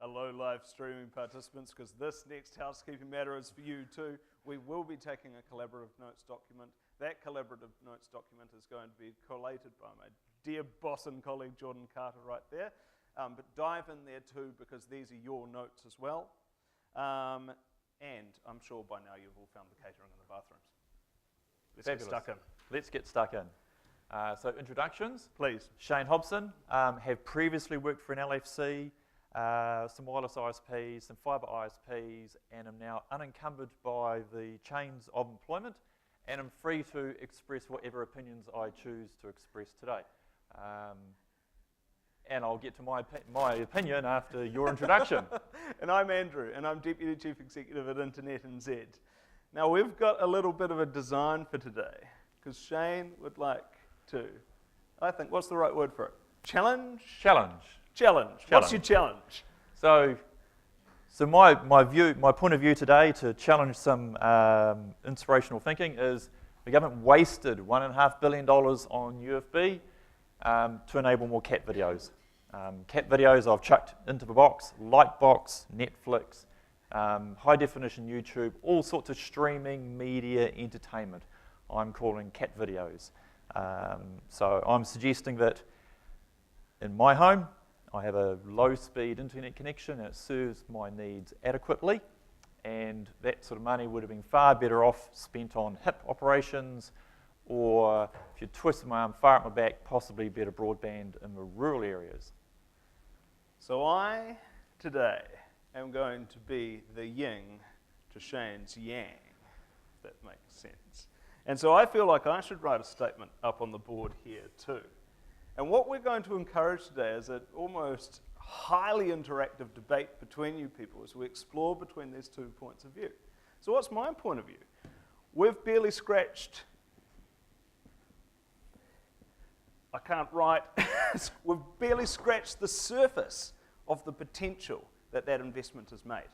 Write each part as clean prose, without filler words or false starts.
Hello, live streaming participants, because this next housekeeping matter is for you too. We will be taking a collaborative notes document. That collaborative notes document is going to be collated by my dear boss and colleague Jordan Carter right there. But dive in there too, because these are your notes as well. And I'm sure by now you've all found the catering in the bathrooms. Let's get stuck in. Let's get stuck in. So introductions. Please. Shane Hobson, have previously worked for an LFC, some wireless ISPs, some fibre ISPs, and am now unencumbered by the chains of employment, and I'm free to express whatever opinions I choose to express today. And I'll get to my opinion after your introduction. And I'm Andrew, and I'm Deputy Chief Executive at InternetNZ. Now we've got a little bit of a design for today, because Shane would like to, I think, what's the right word for it? Challenge? Challenge. What's your challenge? So my point of view today to challenge some inspirational thinking is the government wasted $1.5 billion on UFB to enable more cat videos. Cat videos I've chucked into the box, Lightbox, Netflix, high definition YouTube, all sorts of streaming media entertainment I'm calling cat videos. So I'm suggesting that in my home, I have a low-speed internet connection and it serves my needs adequately, and that sort of money would have been far better off spent on HIP operations, or if you twist my arm far up my back, possibly better broadband in the rural areas. So I, today, am going to be the yin to Shane's yang, if that makes sense. And so I feel like I should write a statement up on the board here too. And what we're going to encourage today is an almost highly interactive debate between you people as we explore between these 2 points of view. So what's my point of view? We've barely scratched, I can't write, we've barely scratched the surface of the potential that investment has made.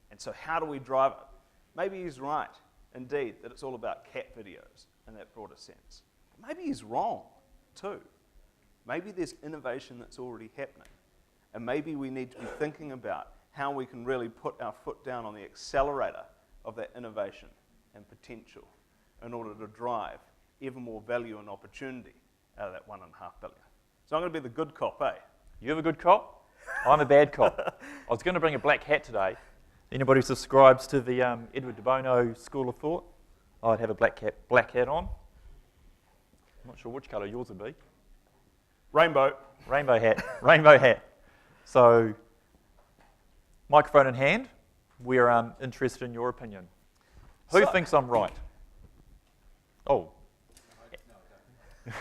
And so how do we drive it? Maybe he's right, indeed, that it's all about cat videos in that broader sense. But maybe he's wrong too. Maybe there's innovation that's already happening. And maybe we need to be thinking about how we can really put our foot down on the accelerator of that innovation and potential in order to drive even more value and opportunity out of that $1.5 billion. So I'm going to be the good cop, eh? You're a good cop? I'm a bad cop. I was going to bring a black hat today. Anybody who subscribes to the Edward de Bono School of Thought, I'd have a black hat on. I'm not sure which colour yours would be. Rainbow hat. So, microphone in hand, we're interested in your opinion. Who thinks I'm right? Oh.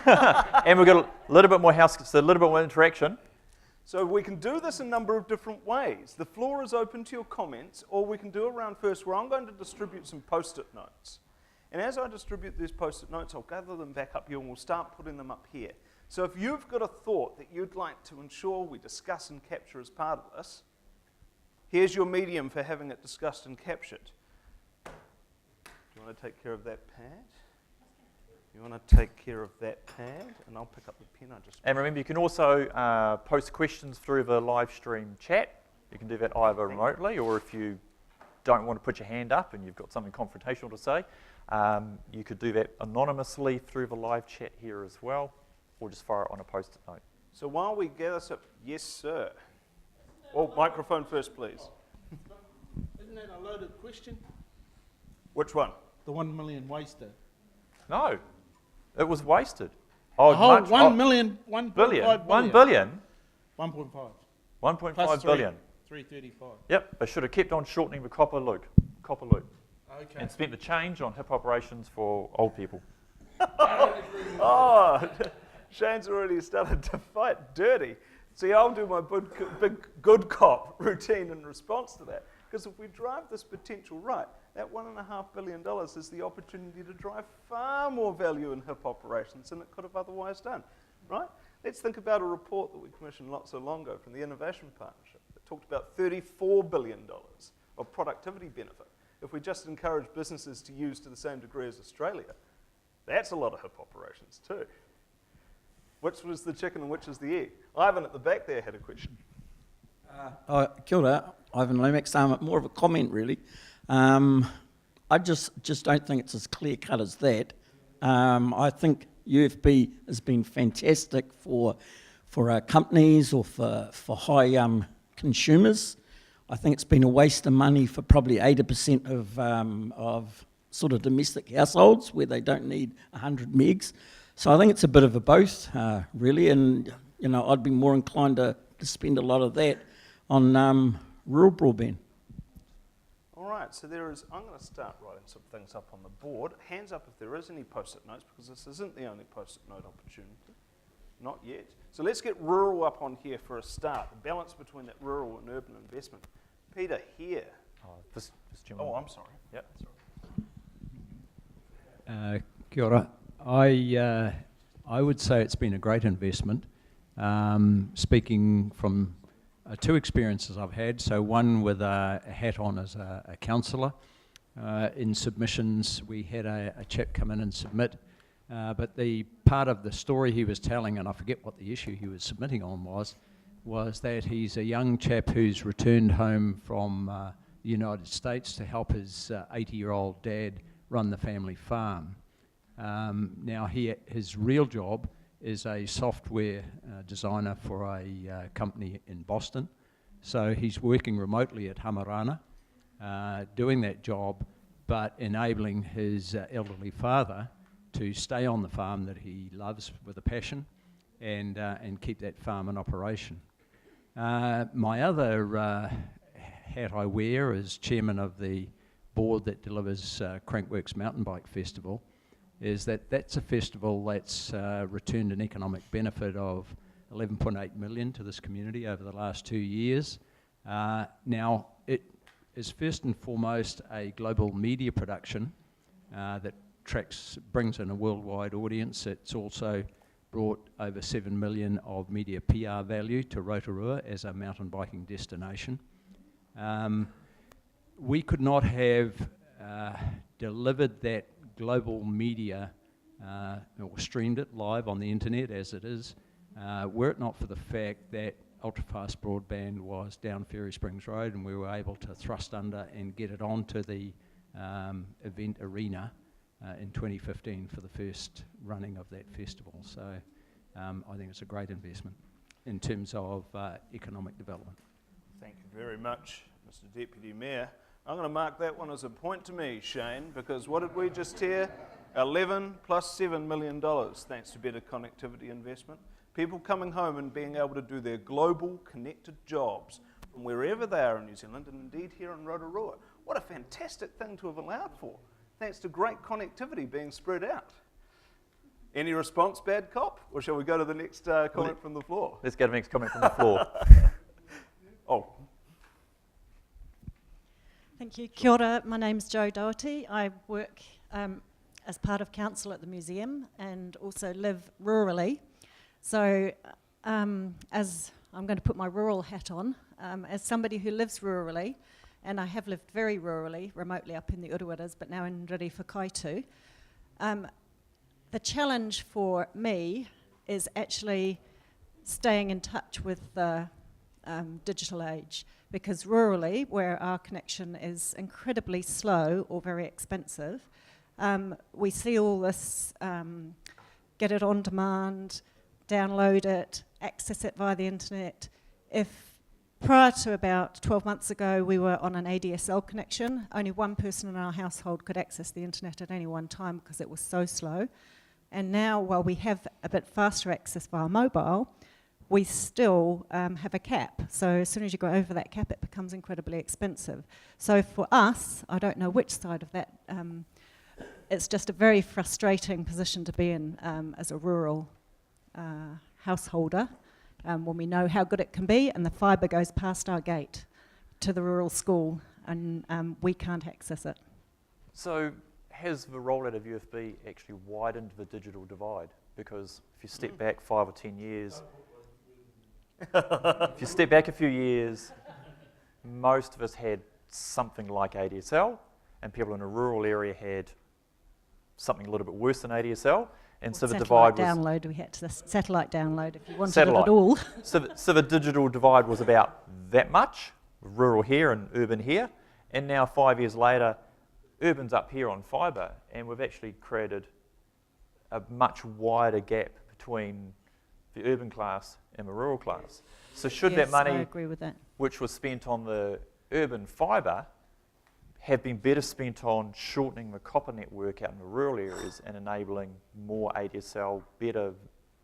And we've got a little bit more a little bit more interaction. So we can do this a number of different ways. The floor is open to your comments, or we can do a round first where I'm going to distribute some post-it notes. And as I distribute these post-it notes, I'll gather them back up here and we'll start putting them up here. So if you've got a thought that you'd like to ensure we discuss and capture as part of this, here's your medium for having it discussed and captured. Do you want to take care of that pad? You want to take care of that pad? And I'll pick up the pen I just... And remember, you can also post questions through the live stream chat. You can do that either remotely, or if you don't want to put your hand up and you've got something confrontational to say, you could do that anonymously through the live chat here as well, or just fire it on a post-it note. So while we gather up, yes sir. Oh, microphone first, please. Isn't that a loaded question? Which one? The 1 million wasted. No, it was wasted. Oh, 1 billion. 1 billion. 1 billion? 1.5. 1.5 billion. 335. Yep, they should have kept on shortening the copper loop, Okay. and spent the change on HIP operations for old people. Oh, Shane's already started to fight dirty. See, I'll do my big good cop routine in response to that. Because if we drive this potential right, that $1.5 billion is the opportunity to drive far more value in HIP operations than it could have otherwise done, right? Let's think about a report that we commissioned not so long ago from the Innovation Partnership that talked about $34 billion of productivity benefit. If we just encourage businesses to use to the same degree as Australia, that's a lot of HIP operations too. Which was the chicken and which is the egg? Ivan at the back there had a question. Kia ora, Ivan Lomax. More of a comment, really. I just don't think it's as clear cut as that. I think UFB has been fantastic for companies or for high consumers. I think it's been a waste of money for probably 80% of sort of domestic households where they don't need 100 megs. So I think it's a bit of a both, really, and I'd be more inclined to spend a lot of that on rural broadband. All right, so I'm going to start writing some things up on the board. Hands up if there is any post-it notes, because this isn't the only post-it note opportunity. Not yet. So let's get rural up on here for a start. The balance between that rural and urban investment. Peter, here. This gentleman. Oh, I'm sorry. Yep. Kia ora. I would say it's been a great investment. Speaking from two experiences I've had, so one with a hat on as a counsellor. In submissions, we had a chap come in and submit, but the part of the story he was telling, and I forget what the issue he was submitting on was that he's a young chap who's returned home from the United States to help his 80-year-old dad run the family farm. Now his real job is a software designer for a company in Boston. So he's working remotely at Hamarana, doing that job, but enabling his elderly father to stay on the farm that he loves with a passion and keep that farm in operation. My other hat I wear as chairman of the board that delivers Crankworks Mountain Bike Festival is that's a festival that's returned an economic benefit of 11.8 million to this community over the last 2 years. Now, it is first and foremost a global media production that brings in a worldwide audience. It's also brought over 7 million of media PR value to Rotorua as a mountain biking destination. We could not have delivered that global media or streamed it live on the internet as it is, were it not for the fact that Ultra Fast Broadband was down Ferry Springs Road and we were able to thrust under and get it onto the event arena in 2015 for the first running of that festival. So I think it's a great investment in terms of economic development. Thank you very much, Mr. Deputy Mayor. I'm going to mark that one as a point to me, Shane, because what did we just hear? 11 plus $7 million, thanks to better connectivity investment. People coming home and being able to do their global connected jobs from wherever they are in New Zealand, and indeed here in Rotorua. What a fantastic thing to have allowed for, thanks to great connectivity being spread out. Any response, bad cop? Or shall we go to the next comment from the floor? Let's get the next comment from the floor. Oh. Thank you. Kia ora, my name's Jo Doherty. I work as part of council at the museum and also live rurally. So as I'm going to put my rural hat on, as somebody who lives rurally, and I have lived very rurally, remotely up in the Uruwaras, but now in Ririfakaitu, the challenge for me is actually staying in touch with the digital age, because rurally, where our connection is incredibly slow or very expensive, we see all this, get it on demand, download it, access it via the internet. If prior to about 12 months ago we were on an ADSL connection, only one person in our household could access the internet at any one time because it was so slow. And now, while we have a bit faster access via mobile, we still have a cap. So as soon as you go over that cap, it becomes incredibly expensive. So for us, I don't know which side of that, it's just a very frustrating position to be in as a rural householder, when we know how good it can be and the fibre goes past our gate to the rural school and we can't access it. So has the rollout of UFB actually widened the digital divide? Because if you step back 5 or 10 years, if you step back a few years, most of us had something like ADSL, and people in a rural area had something a little bit worse than ADSL. And Or so the satellite divide was... download, we had to satellite download if you wanted Satellite. it at all. So the digital divide was about that much, rural here and urban here, and now 5 years later, urban's up here on fibre, and we've actually created a much wider gap between the urban class and the rural class. So should Yes, that I money, agree with that. which was spent on the urban fibre, have been better spent on shortening the copper network out in the rural areas and enabling more ADSL, better,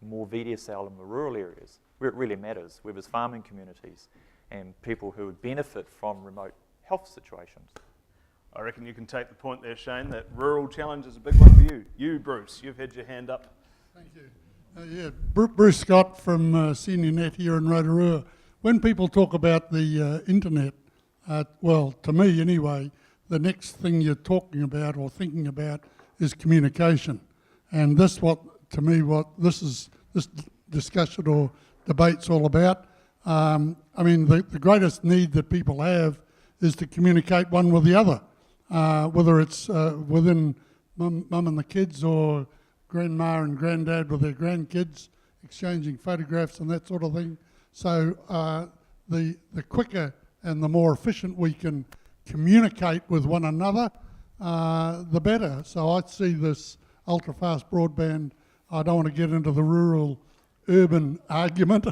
more VDSL in the rural areas, where it really matters, where there's farming communities and people who would benefit from remote health situations. I reckon you can take the point there, Shane, that rural challenge is a big one for you. You, Bruce, you've had your hand up. Thank you. Bruce Scott from Senior Net here in Rotorua. When people talk about the internet, well, to me anyway, the next thing you're talking about or thinking about is communication. And this this discussion or debate's all about. I mean, the greatest need that people have is to communicate one with the other, whether it's within mum and the kids or grandma and granddad with their grandkids, exchanging photographs and that sort of thing. So the quicker and the more efficient we can communicate with one another, the better. So I see this ultra fast broadband. I don't want to get into the rural-urban argument,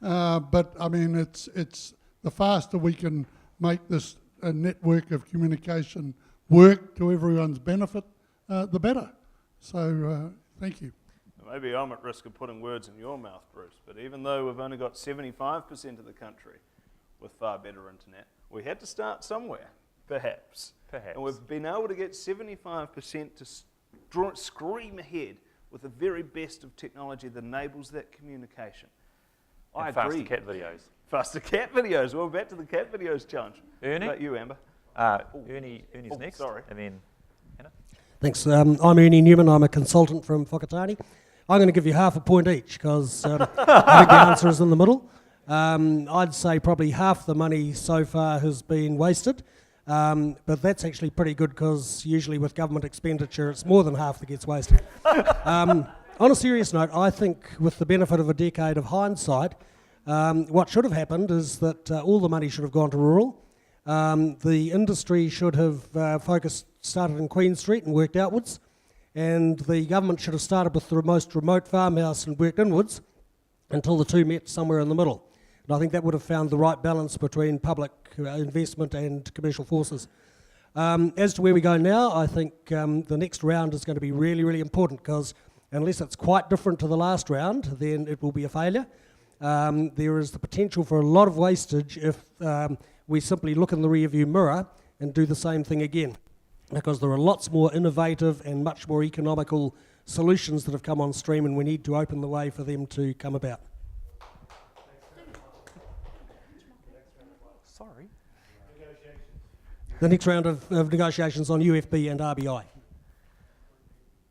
but I mean it's the faster we can make this network of communication work to everyone's benefit, the better. So thank you. Maybe I'm at risk of putting words in your mouth, Bruce, but even though we've only got 75% of the country with far better internet, we had to start somewhere, perhaps. And we've been able to get 75% to scream ahead with the very best of technology that enables that communication. And I agree. faster cat videos. Faster cat videos. Well, back to the cat videos challenge. Ernie? What about you, Amber? Ernie's next. Sorry. And then Hannah. Thanks. I'm Ernie Newman. I'm a consultant from Whakatane. I'm going to give you half a point each because I think the answer is in the middle. I'd say probably half the money so far has been wasted, but that's actually pretty good because usually with government expenditure it's more than half that gets wasted. On a serious note, I think with the benefit of a decade of hindsight, what should have happened is that all the money should have gone to rural. The industry should have started in Queen Street and worked outwards, and the government should have started with the most remote farmhouse and worked inwards until the two met somewhere in the middle. And I think that would have found the right balance between public investment and commercial forces. As to where we go now, I think the next round is going to be really, really important because unless it's quite different to the last round, then it will be a failure. There is the potential for a lot of wastage if we simply look in the rearview mirror and do the same thing again, because there are lots more innovative and much more economical solutions that have come on stream, and we need to open the way for them to come about. Sorry. The next round of negotiations on UFB and RBI.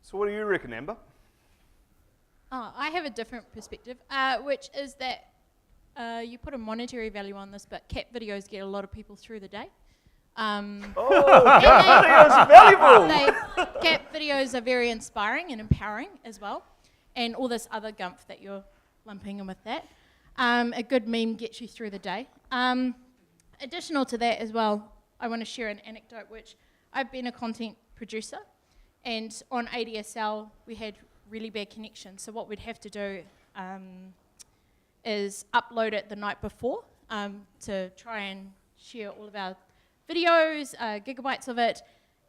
So what do you reckon, Amber? Oh, I have a different perspective, which is that you put a monetary value on this, but cat videos get a lot of people through the day. Videos are valuable! Cat videos are very inspiring and empowering as well, and all this other gumph that you're lumping in with that. A good meme gets you through the day. Additional to that as well, I want to share an anecdote, which I've been a content producer, and on ADSL we had really bad connection. So what we'd have to do is upload it the night before to try and share all of our videos, gigabytes of it,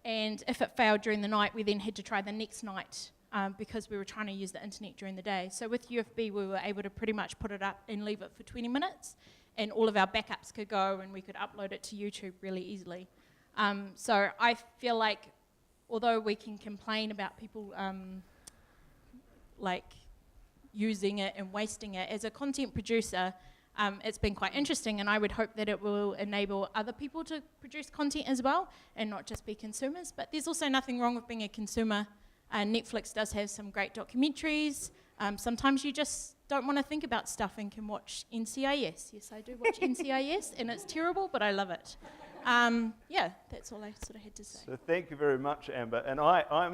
and if it failed during the night, we then had to try the next night because we were trying to use the internet during the day. So with UFB, we were able to pretty much put it up and leave it for 20 minutes, and all of our backups could go, and we could upload it to YouTube really easily. So I feel like, although we can complain about people like using it and wasting it, as a content producer, it's been quite interesting, and I would hope that it will enable other people to produce content as well and not just be consumers. But there's also nothing wrong with being a consumer. Netflix does have some great documentaries. Sometimes you just don't want to think about stuff and can watch NCIS. Yes, I do watch NCIS, and it's terrible, but I love it. Yeah, that's all I sort of had to say. So thank you very much, Amber. And I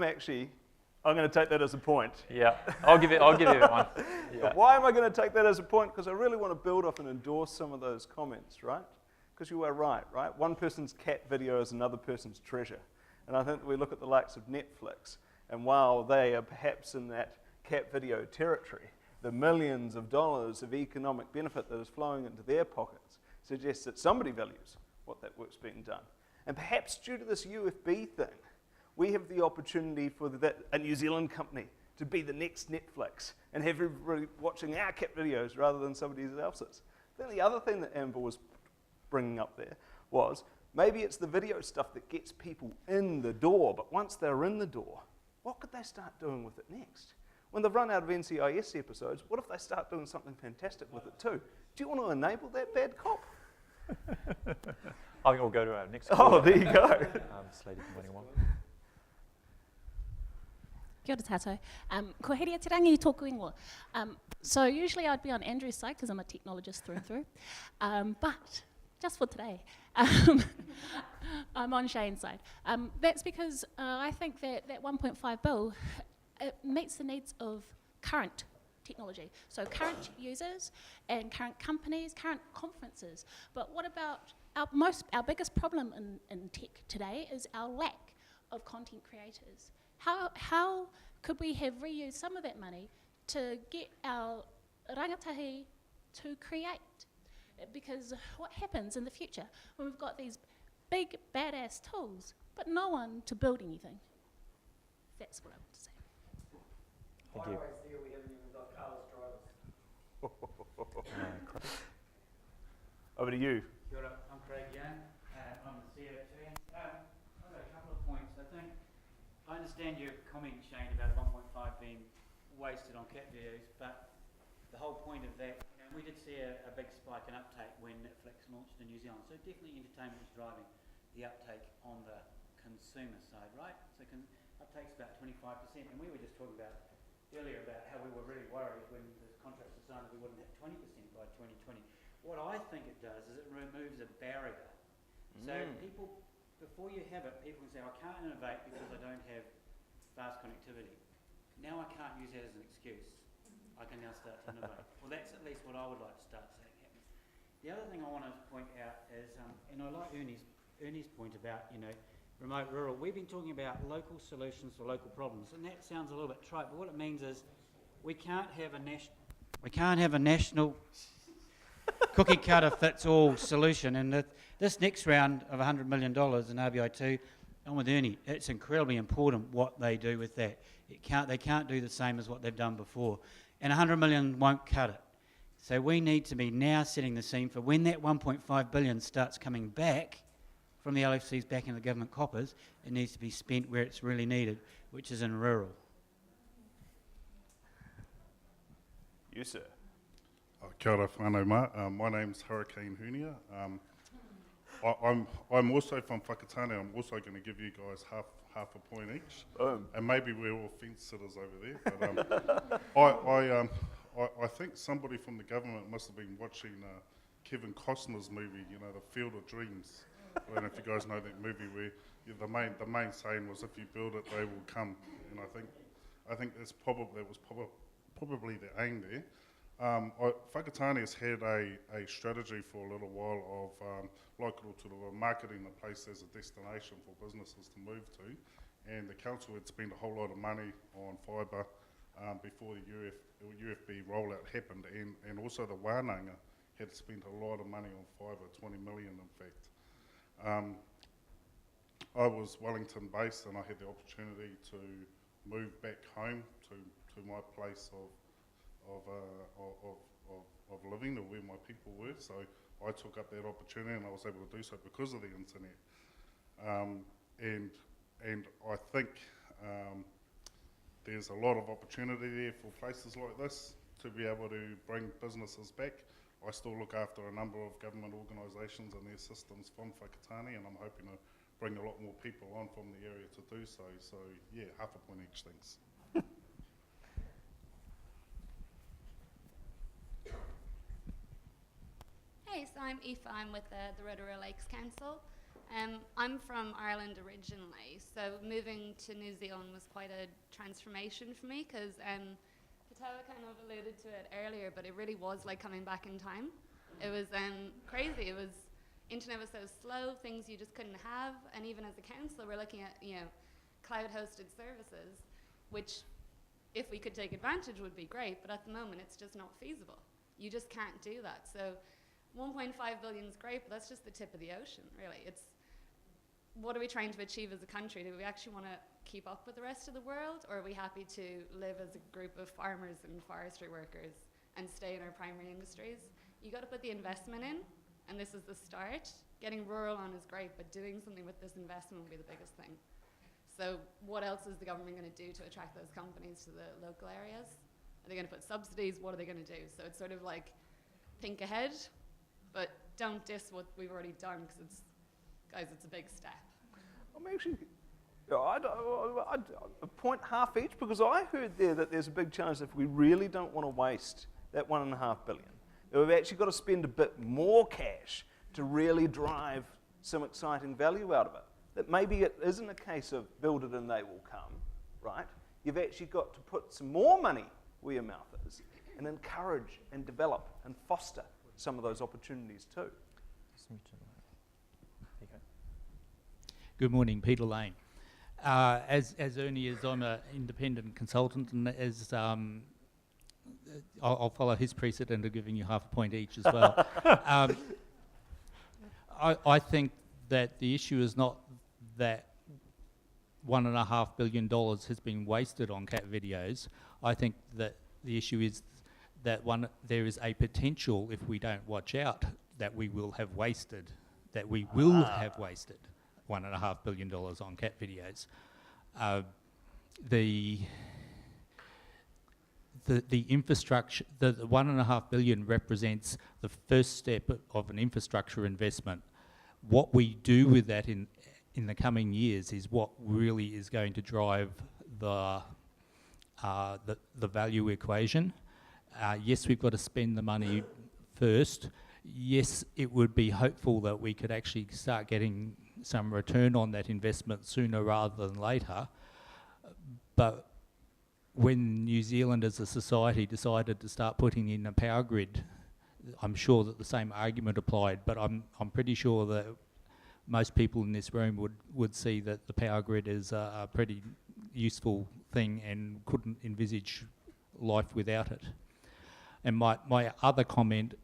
I'm going to take that as a point. Yeah, I'll give you one. Yeah. But why am I going to take that as a point? Because I really want to build off and endorse some of those comments, right? Because you are right? One person's cat video is another person's treasure. And I think that we look at the likes of Netflix, and while they are perhaps in that cat video territory, the millions of dollars of economic benefit that is flowing into their pockets suggests that somebody values what that work's being done. And perhaps due to this UFB thing, we have the opportunity for a New Zealand company to be the next Netflix and have everybody watching our cat videos rather than somebody else's. Then the other thing that Amber was bringing up there was maybe it's the video stuff that gets people in the door, but once they're in the door, what could they start doing with it next? When they've run out of NCIS episodes, what if they start doing something fantastic with it too? Do you want to enable that bad cop? I think we'll go to our next Oh, there you go. Slady from 21. Kia ora tātou. Ko heria te rangi I tōku ingoa. So usually I'd be on Andrew's side because I'm a technologist through and through. But just for today, I'm on Shane's side. That's because I think that 1.5 bill it meets the needs of current technology. So current users and current companies, current conferences. But what about our biggest problem in tech today is our lack of content creators. How could we have reused some of that money to get our rangatahi to create? Because what happens in the future when we've got these big, badass tools, but no one to build anything? That's what I want to say. Thank you. We haven't even got carless drivers. Over to you. Kia ora, I'm Craig Young. I'm the CEO at Cushen. I've got a couple of points. I understand your comment, Shane, about 1.5 being wasted on cat videos, but the whole point of that, we did see a big spike in uptake when Netflix launched in New Zealand. So definitely entertainment is driving the uptake on the consumer side, right? So uptake's about 25%, and we were just talking about earlier about how we were really worried when the contracts were signed that we wouldn't hit 20% by 2020. What I think it does is it removes a barrier. So people, before you have it, people can say, I can't innovate because I don't have fast connectivity. Now I can't use that as an excuse. I can now start to innovate. Well, that's at least what I would like to start seeing happen. The other thing I want to point out is, and I like Ernie's point about, remote rural. We've been talking about local solutions for local problems, and that sounds a little bit trite, but what it means is we can't have a national cookie cutter fits all solution. And this next round of $100 million in RBI2, I'm with Ernie. It's incredibly important what they do with that. They can't do the same as what they've done before, and 100 million won't cut it. So we need to be now setting the scene for when that 1.5 billion starts coming back from the LFCs back into the government coppers. It needs to be spent where it's really needed, which is in rural. You, sir. Kia ora whānau mā. My name's Hurricane Hunia. I'm also from Whakatane. I'm also going to give you guys half a point each. And maybe we're all fence sitters over there. But I think somebody from the government must have been watching Kevin Costner's movie, The Field of Dreams. I don't know if you guys know that movie where the main saying was, if you build it, they will come. And I think that was probably the aim there. Whakatane has had a strategy for a little while of marketing the place as a destination for businesses to move to, and the council had spent a whole lot of money on fibre before the UFB rollout happened, and also the Wānanga had spent a lot of money on fibre, 20 million in fact. I was Wellington based, and I had the opportunity to move back home to my place of living, or where my people were. So I took up that opportunity, and I was able to do so because of the internet. And I think there's a lot of opportunity there for places like this to be able to bring businesses back. I still look after a number of government organisations and their systems from Whakatane, and I'm hoping to bring a lot more people on from the area to do so. So yeah, half a point each, thanks. Hey, so I'm Aoife. I'm with the Rotorua Lakes Council. I'm from Ireland originally, so moving to New Zealand was quite a transformation for me because Patawa kind of alluded to it earlier, but it really was like coming back in time. It was crazy. Internet was so slow, things you just couldn't have, and even as a councillor, we're looking at cloud-hosted services, which if we could take advantage would be great, but at the moment it's just not feasible. You just can't do that. So 1.5 billion is great, but that's just the tip of the ocean, really. What are we trying to achieve as a country? Do we actually want to keep up with the rest of the world, or are we happy to live as a group of farmers and forestry workers and stay in our primary industries? You got to put the investment in, and this is the start. Getting rural on is great, but doing something with this investment will be the biggest thing. So what else is the government going to do to attract those companies to the local areas? Are they going to put subsidies? What are they going to do? So it's sort of like think ahead, but don't diss what we've already done, because it's a big step. I'm actually, I'd a point half each, because I heard there that there's a big challenge if we really don't want to waste that 1.5 billion. That we've actually got to spend a bit more cash to really drive some exciting value out of it. That maybe it isn't a case of build it and they will come, right? You've actually got to put some more money where your mouth is and encourage and develop and foster some of those opportunities too. Good morning, Peter Lane. As Ernie is, I'm an independent consultant, and as I'll follow his precedent of giving you half a point each as well. I think that the issue is not that $1.5 billion has been wasted on cat videos. I think that the issue is that there is a potential, if we don't watch out, that we will have wasted $1.5 billion on cat videos. The infrastructure, the 1.5 billion represents the first step of an infrastructure investment. What we do with that in the coming years is what really is going to drive the value equation. Yes, we've got to spend the money first. Yes, it would be hopeful that we could actually start getting some return on that investment sooner rather than later. But when New Zealand as a society decided to start putting in a power grid, I'm sure that the same argument applied, but I'm pretty sure that most people in this room would see that the power grid is a pretty useful thing and couldn't envisage life without it. And my other comment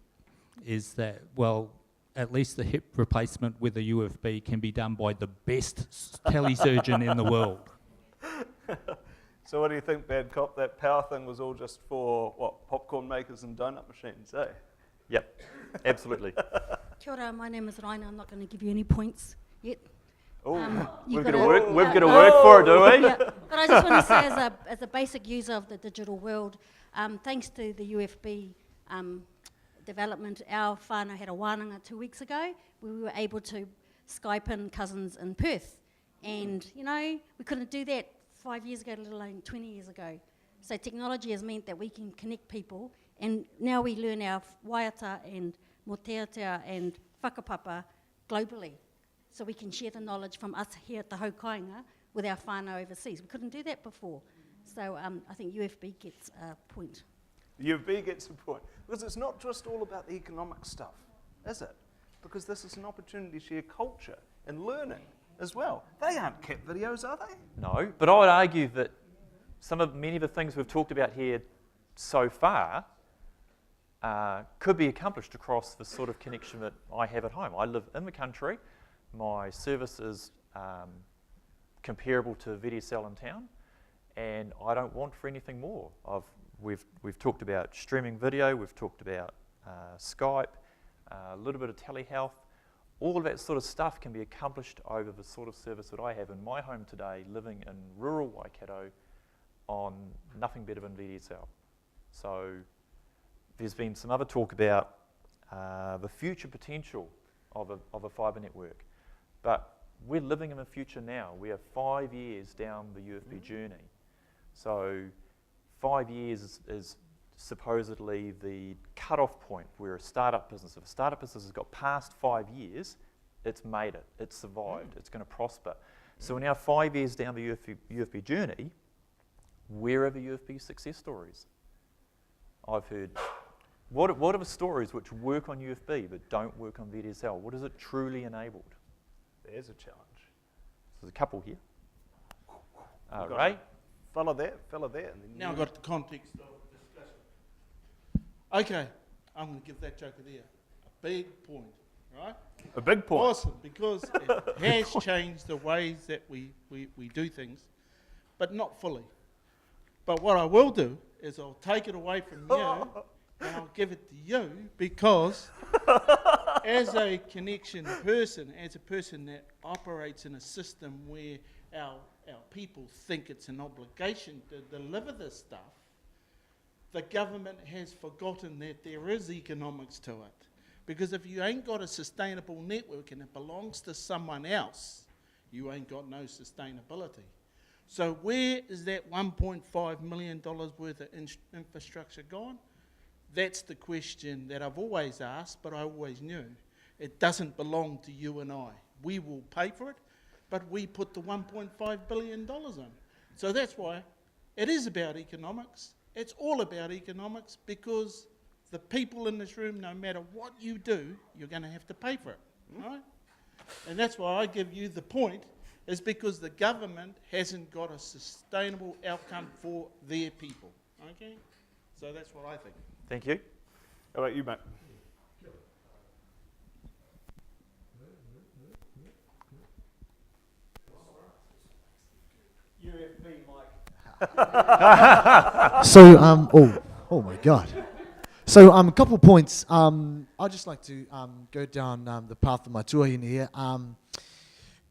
is that, well, at least the hip replacement with a UFB can be done by the best telesurgeon in the world. So what do you think, Bad Cop? That power thing was all just for, what, popcorn makers and donut machines, eh? Yep, absolutely. Kia ora, my name is Raina. I'm not going to give you any points yet. We've got to work for it, do we? Yeah. But I just want to say, as a basic user of the digital world, thanks to the UFB development, our whānau had a wānanga 2 weeks ago where we were able to Skype in cousins in Perth. And, you know, we couldn't do that 5 years ago, let alone 20 years ago. So technology has meant that we can connect people, and now we learn our waiata and moteatea and whakapapa globally. So we can share the knowledge from us here at the Haukainga with our whānau overseas. We couldn't do that before. So I think UFB gets a point. UFB gets a point. Because it's not just all about the economic stuff, is it? Because this is an opportunity to share culture and learning as well. They aren't cat videos, are they? No, but I would argue that many of the things we've talked about here so far could be accomplished across the sort of connection that I have at home. I live in the country. My service is comparable to VDSL in town, and I don't want for anything more. We've talked about streaming video, we've talked about Skype, a little bit of telehealth. All of that sort of stuff can be accomplished over the sort of service that I have in my home today, living in rural Waikato on nothing better than VDSL. So there's been some other talk about the future potential of a fibre network. But we're living in the future now. We are 5 years down the UFB journey. So 5 years is supposedly the cut-off point where a startup business, if a startup business has got past 5 years, it's made it, it's survived, it's going to prosper. So we're now 5 years down the UFB journey. Where are the UFB success stories? I've heard, what are the stories which work on UFB but don't work on VDSL? What is it truly enabled? There's a challenge. There's a couple here. Ray? Fella there. And then Now I've got the context of discussion. Okay, I'm going to give that joker there a big point, right? A big point. Awesome, because it has changed the ways that we do things, but not fully. But what I will do is I'll take it away from you and I'll give it to you, because as a connection person, as a person that operates in a system where our people think it's an obligation to deliver this stuff, the government has forgotten that there is economics to it. Because if you ain't got a sustainable network and it belongs to someone else, you ain't got no sustainability. So where is that $1.5 million worth of infrastructure gone? That's the question that I've always asked, but I always knew. It doesn't belong to you and I. We will pay for it, but we put the $1.5 billion on. So that's why it is about economics. It's all about economics, because the people in this room, no matter what you do, you're going to have to pay for it, right? And that's why I give you the point, is because the government hasn't got a sustainable outcome for their people, okay? So that's what I think. Thank you. How about you, mate? UFB, Mike. So, oh my God. So, a couple of points. I'd just like to go down the path of my tour in here.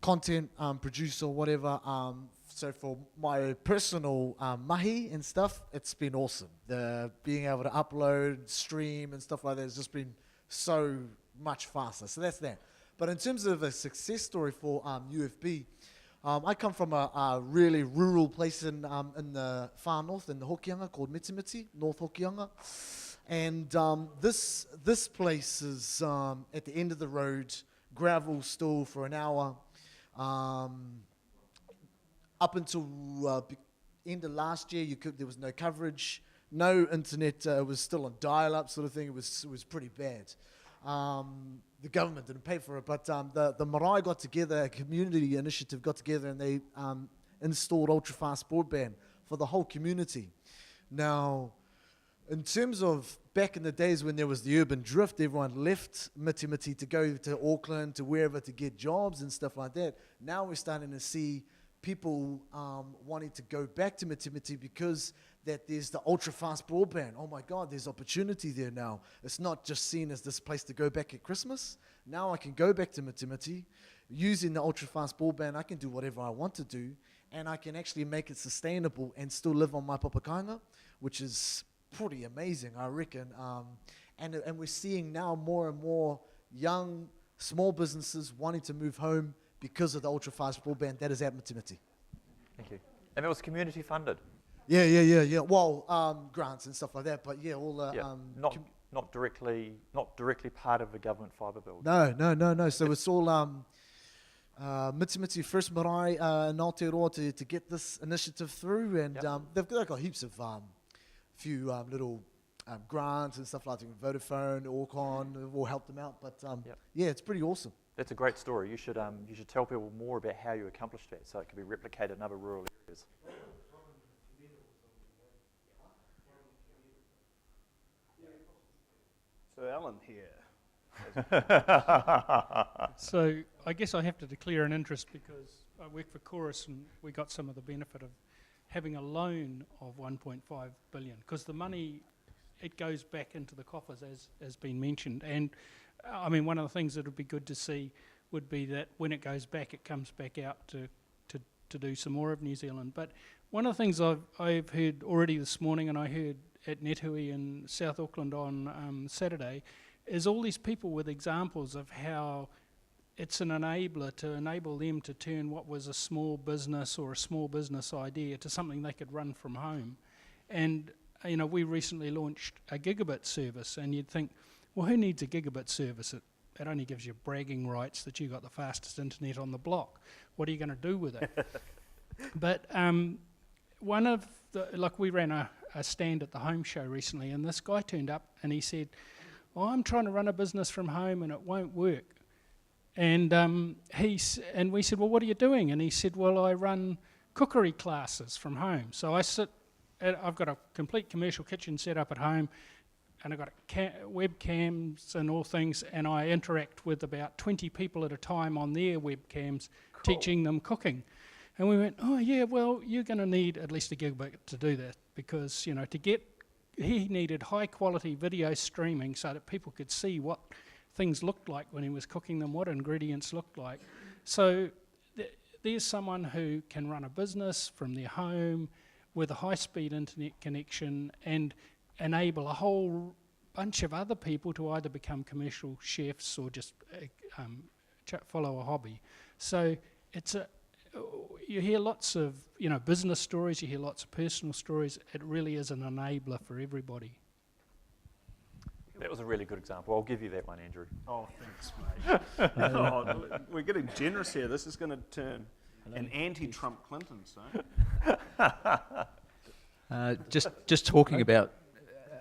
Content producer, whatever. So for my personal mahi and stuff, it's been awesome. The being able to upload, stream, and stuff like that has just been so much faster. So that's that. But in terms of a success story for UFB, I come from a really rural place in the far north, in the Hokianga, called Mitimiti, North Hokianga. And this place is at the end of the road, gravel still for an hour. Up until end of last year, there was no coverage, no internet. It was still on dial-up sort of thing. It was pretty bad. The government didn't pay for it, but the marae got together, a community initiative got together, and they installed Ultra Fast Broadband for the whole community. Now, in terms of back in the days when there was the urban drift, everyone left Mitimiti to go to Auckland, to wherever, to get jobs and stuff like that. Now we're starting to see people wanting to go back to Mitimiti because that there's the ultra fast broadband. Oh my God, there's opportunity there now. It's not just seen as this place to go back at Christmas. Now I can go back to Mitimiti. Using the ultra fast broadband, I can do whatever I want to do, and I can actually make it sustainable and still live on my papakainga, which is pretty amazing, I reckon. And we're seeing now more and more young, small businesses wanting to move home because of the ultra fast broadband that is at Mitimiti. Thank you. And it was community funded. Yeah. Well, grants and stuff like that, but yeah, all the not directly part of the government fibre bill. No. So it's all Mitimiti First Marae in Aotearoa to get this initiative through, and they've got heaps of few little grants and stuff like that. Vodafone, Orcon, all helped them out, but yeah, it's pretty awesome. That's a great story. You should tell people more about how you accomplished that, so it can be replicated in other rural areas. So Alan here. So I guess I have to declare an interest because I work for Chorus and we got some of the benefit of having a loan of 1.5 billion, because the money, it goes back into the coffers as been mentioned. And I mean, one of the things that would be good to see would be that when it goes back, it comes back out to do some more of New Zealand. But one of the things I've heard already this morning, and I heard at Nethui in South Auckland on Saturday, is all these people with examples of how it's an enabler to enable them to turn what was a small business or a small business idea to something they could run from home. And you know, we recently launched a gigabit service, and you'd think, well, who needs a gigabit service it only gives you bragging rights that you got the fastest internet on the block. What are you going to do with it? But one of the, like we ran a stand at the home show recently, and this guy turned up and he said, "Oh, I'm trying to run a business from home and it won't work." And and we said, "Well, what are you doing?" And he said, "Well, I run cookery classes from home. So I've got a complete commercial kitchen set up at home, and I've got webcams and all things, and I interact with about 20 people at a time on their webcams, teaching them cooking." And we went, "Oh yeah, well, you're going to need at least a gigabit to do that, because he needed high quality video streaming so that people could see what things looked like when he was cooking them, what ingredients looked like." So there's someone who can run a business from their home with a high-speed internet connection and enable a whole bunch of other people to either become commercial chefs or just follow a hobby. So you hear lots of business stories, you hear lots of personal stories. It really is an enabler for everybody. That was a really good example. I'll give you that one, Andrew. Oh, thanks, mate. We're getting generous here. This is going to turn an anti-Trump Clinton, so. Just talking about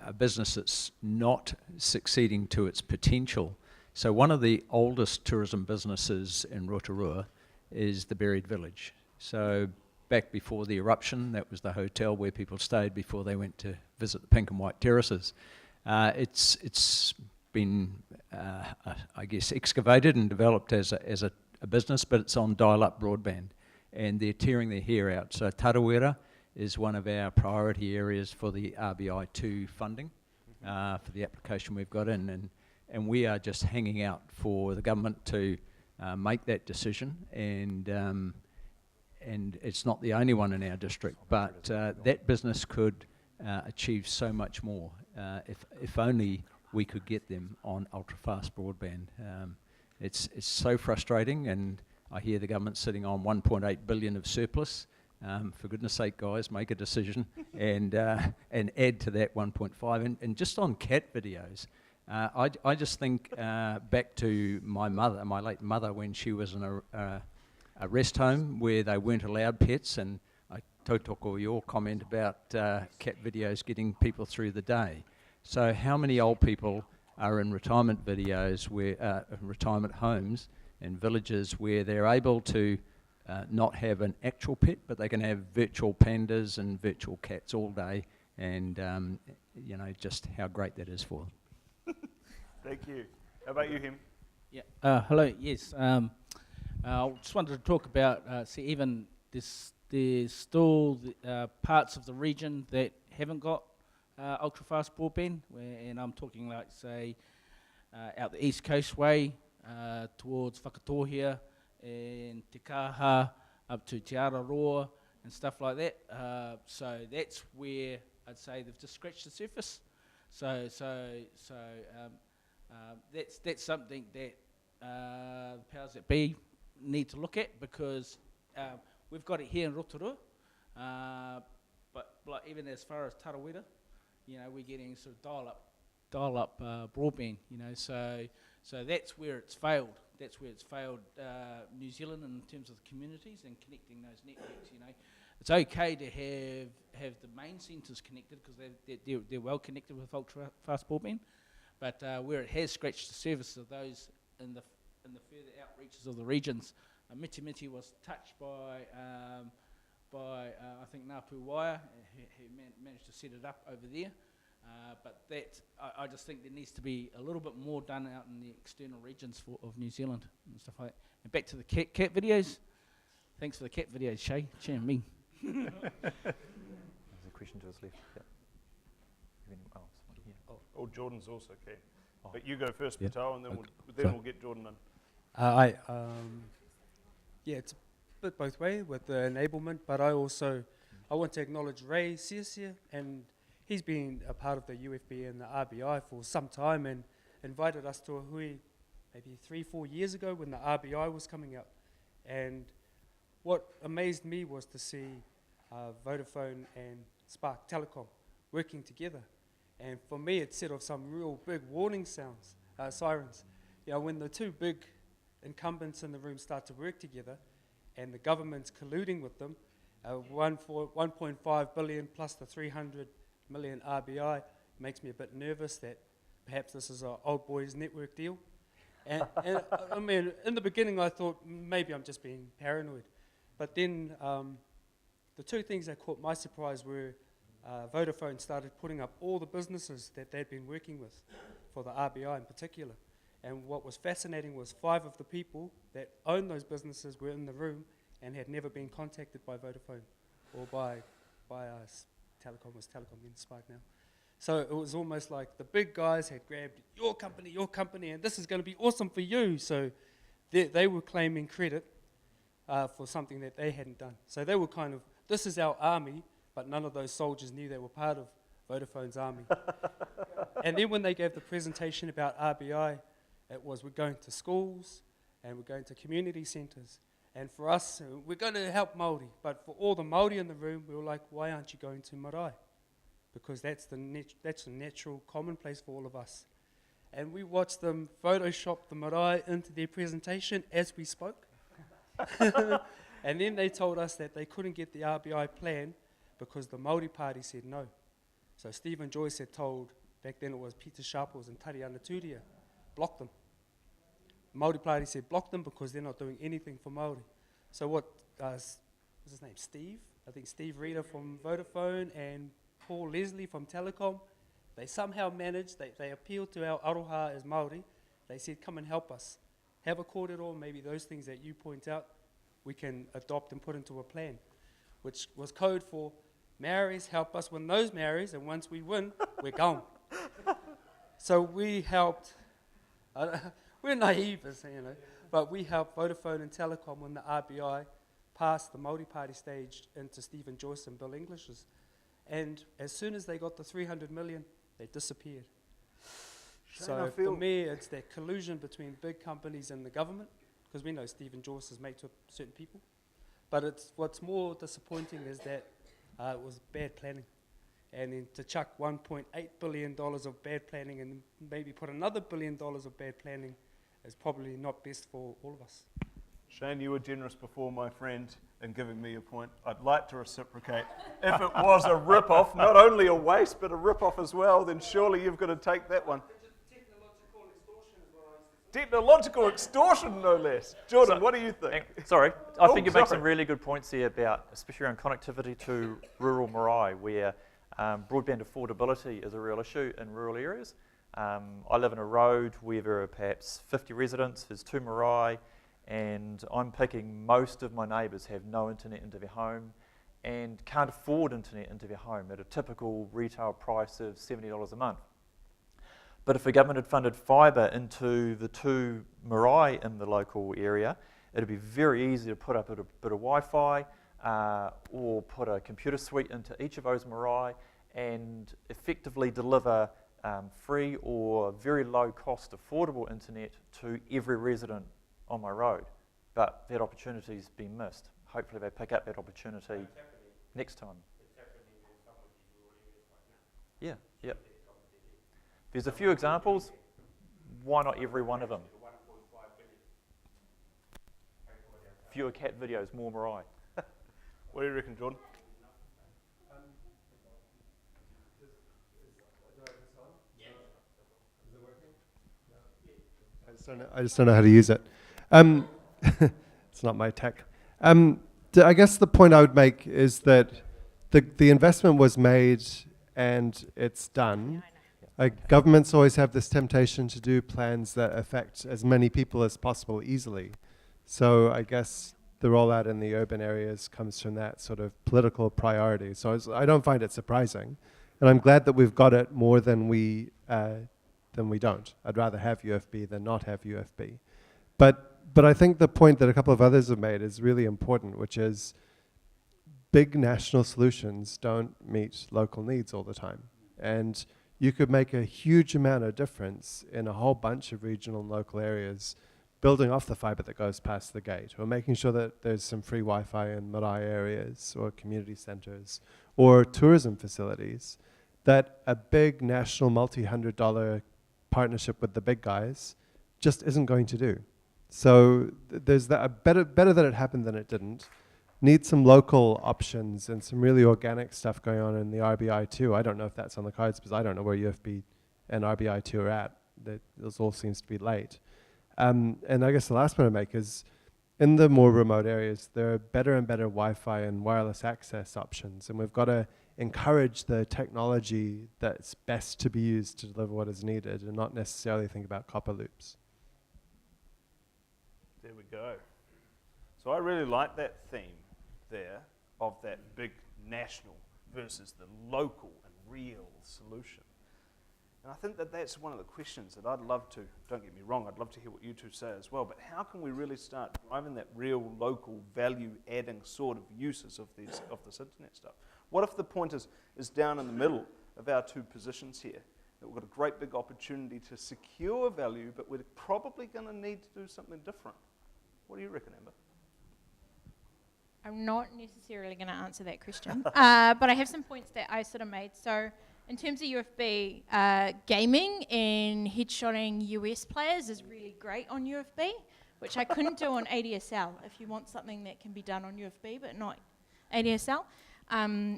a business that's not succeeding to its potential. So one of the oldest tourism businesses in Rotorua is the Buried Village. So back before the eruption, that was the hotel where people stayed before they went to visit the pink and white terraces. It's been, I guess, excavated and developed as a business, but it's on dial-up broadband, and they're tearing their hair out. So Tarawera is one of our priority areas for the RBI2 funding, for the application we've got in, and we are just hanging out for the government to make that decision, and it's not the only one in our district, but that business could achieve so much more if only we could get them on ultra fast broadband. It's so frustrating, and I hear the government sitting on 1.8 billion of surplus. For goodness sake, guys, make a decision and add to that 1.5. And just on cat videos, I just think back to my late mother, when she was in a rest home where they weren't allowed pets, and I tautoko your comment about cat videos getting people through the day. So how many old people are in retirement videos, retirement homes and villages where they're able to not have an actual pet, but they can have virtual pandas and virtual cats all day, and just how great that is for them. Thank you. How about you, Him? Yeah. Hello. Yes. I just wanted to talk about even there's still parts of the region that haven't got ultra fast broadband, and I'm talking like, say, out the East Coast way towards Whakatohia and Te Kaha up to Te Araroa and stuff like that. So that's where I'd say they've just scratched the surface. So that's something that the powers that be need to look at, because we've got it here in Rotorua, but like even as far as Tarawera, we're getting sort of dial-up broadband, so that's where it's failed. That's where it's failed New Zealand in terms of the communities and connecting those networks. It's okay to have the main centres connected because they're well connected with ultra fast broadband, but where it has scratched the surface of those in the further outreaches of the regions, Miti was touched by I think Ngāpu Waia, who managed to set it up over there. But I just think there needs to be a little bit more done out in the external regions of New Zealand and stuff like that. And back to the cat videos. Thanks for the cat videos, Shay. Cheering me. There's a question to his left. Yep. Oh, Jordan's also keen. But you go first, Patel, and then we'll get Jordan in. It's a bit both ways with the enablement, but I want to acknowledge Ray Searsia, and he's been a part of the UFB and the RBI for some time and invited us to a hui maybe 3-4 years ago when the RBI was coming up. And what amazed me was to see Vodafone and Spark Telecom working together. And for me, it set off some real big warning sounds, sirens, when the two big incumbents in the room start to work together and the government's colluding with them, 1.5 billion plus the 300 million RBI makes me a bit nervous that perhaps this is an old boys network deal. And I mean, in the beginning I thought maybe I'm just being paranoid. But then the two things that caught my surprise were Vodafone started putting up all the businesses that they'd been working with, for the RBI in particular. And what was fascinating was 5 of the people that own those businesses were in the room and had never been contacted by Vodafone or by Telecom, was Telecom then Spike now. So it was almost like the big guys had grabbed your company, and this is going to be awesome for you. So they were claiming credit for something that they hadn't done. So they were kind of, this is our army, but none of those soldiers knew they were part of Vodafone's army. And then when they gave the presentation about RBI, it was, we're going to schools and we're going to community centres. And for us, we're going to help Māori. But for all the Māori in the room, we were like, why aren't you going to marae? Because that's the natural commonplace for all of us. And we watched them Photoshop the marae into their presentation as we spoke. And then they told us that they couldn't get the RBI plan because the Māori party said no. So Stephen Joyce had told, back then it was Peter Sharples and Tari Anaturia, block them. Māori party said block them because they're not doing anything for Māori. So what's his name, Steve? I think Steve Reeder from Vodafone and Paul Leslie from Telecom, they somehow managed, they appealed to our aroha as Māori. They said, come and help us. Have a kōrero, maybe those things that you point out, we can adopt and put into a plan, which was code for Maoris help us win those Maoris, and once we win, we're gone. So we helped, we're naive, but we helped Vodafone and Telecom when the RBI passed the Māori party stage into Stephen Joyce and Bill English's. And as soon as they got the 300 million, they disappeared. Shane, So for me, it's that collusion between big companies and the government, because we know Stephen Joyce is mates with certain people. But what's more disappointing is that it was bad planning. And then to chuck $1.8 billion of bad planning and maybe put another $1 billion of bad planning is probably not best for all of us. Shane, you were generous before, my friend, in giving me a point. I'd like to reciprocate. If it was a rip-off, not only a waste, but a rip-off as well, then surely you've got to take that one. Technological extortion, no less. Jordan, what do you think? Sorry, I think you make some really good points here about, especially around connectivity to rural marae, where broadband affordability is a real issue in rural areas. I live in a road where there are perhaps 50 residents, there's 2 marae, and I'm picking most of my neighbours have no internet into their home and can't afford internet into their home at a typical retail price of $70 a month. But if the government had funded fibre into the 2 marae in the local area, it'd be very easy to put up a bit of Wi-Fi or put a computer suite into each of those marae and effectively deliver free or very low cost affordable internet to every resident on my road. But that opportunity's been missed. Hopefully they pick up that opportunity next time. Yeah, yeah. There's a few examples. Why not every one of them? Fewer cat videos, more marae. What do you reckon, Jordan? I just don't know how to use it. It's not my tech. I guess the point I would make is that the investment was made and it's done. Governments always have this temptation to do plans that affect as many people as possible easily. So I guess the rollout in the urban areas comes from that sort of political priority. So I don't find it surprising. And I'm glad that we've got it more than we don't. I'd rather have UFB than not have UFB. But I think the point that a couple of others have made is really important, which is big national solutions don't meet local needs all the time. And you could make a huge amount of difference in a whole bunch of regional and local areas building off the fibre that goes past the gate, or making sure that there's some free Wi-Fi in marae areas, or community centres, or tourism facilities, that a big national multi-$100 partnership with the big guys just isn't going to do. So there's that, better that it happened than it didn't. Need some local options and some really organic stuff going on in the RBI2. I don't know if that's on the cards because I don't know where UFB and RBI2 are at. This all seems to be late. And I guess the last point I make is, in the more remote areas, there are better and better Wi-Fi and wireless access options, and we've got to encourage the technology that's best to be used to deliver what is needed and not necessarily think about copper loops. There we go. So I really like that theme there of that big national versus the local and real solution. And I think that that's one of the questions that I'd love to, don't get me wrong, I'd love to hear what you two say as well, but how can we really start driving that real local value-adding sort of uses of this internet stuff? What if the point is down in the middle of our two positions here, that we've got a great big opportunity to secure value, but we're probably going to need to do something different? What do you reckon, Amber? I'm not necessarily going to answer that question, but I have some points that I sort of made. So in terms of UFB, gaming and headshotting US players is really great on UFB, which I couldn't do on ADSL if you want something that can be done on UFB but not ADSL,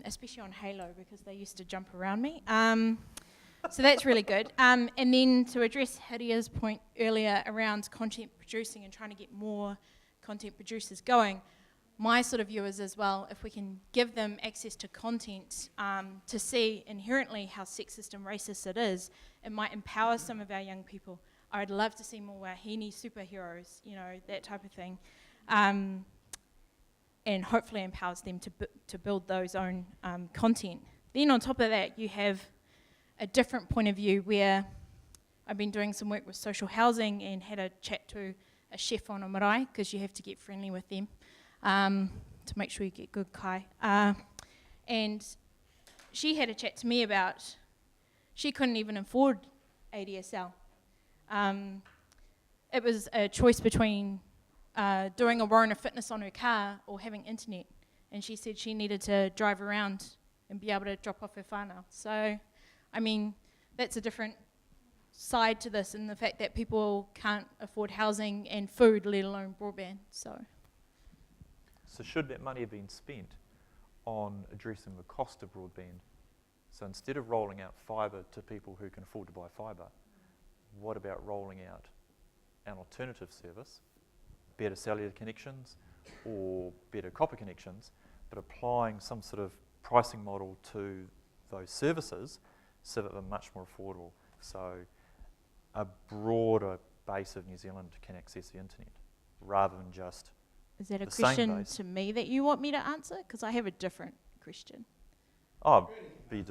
especially on Halo because they used to jump around me. So that's really good. And then to address Hidia's point earlier around content producing and trying to get more content producers going, my sort of view is as well, if we can give them access to content to see inherently how sexist and racist it is, it might empower some of our young people. I'd love to see more Wahine superheroes, you know, that type of thing. And hopefully empowers them to build those own content. Then on top of that, you have a different point of view where I've been doing some work with social housing and had a chat to a chef on a marae, because you have to get friendly with them to make sure you get good kai. And she had a chat to me about, she couldn't even afford ADSL. It was a choice between doing a Warrant of Fitness on her car or having internet. And she said she needed to drive around and be able to drop off her whānau. So, I mean, that's a different side to this, and the fact that people can't afford housing and food, let alone broadband. So should that money have been spent on addressing the cost of broadband? So instead of rolling out fibre to people who can afford to buy fibre, what about rolling out an alternative service, better cellular connections or better copper connections, but applying some sort of pricing model to those services so that they're much more affordable, so a broader base of New Zealand can access the internet rather than just is that a question to me that you want me to answer? Because I have a different question. Ernie's.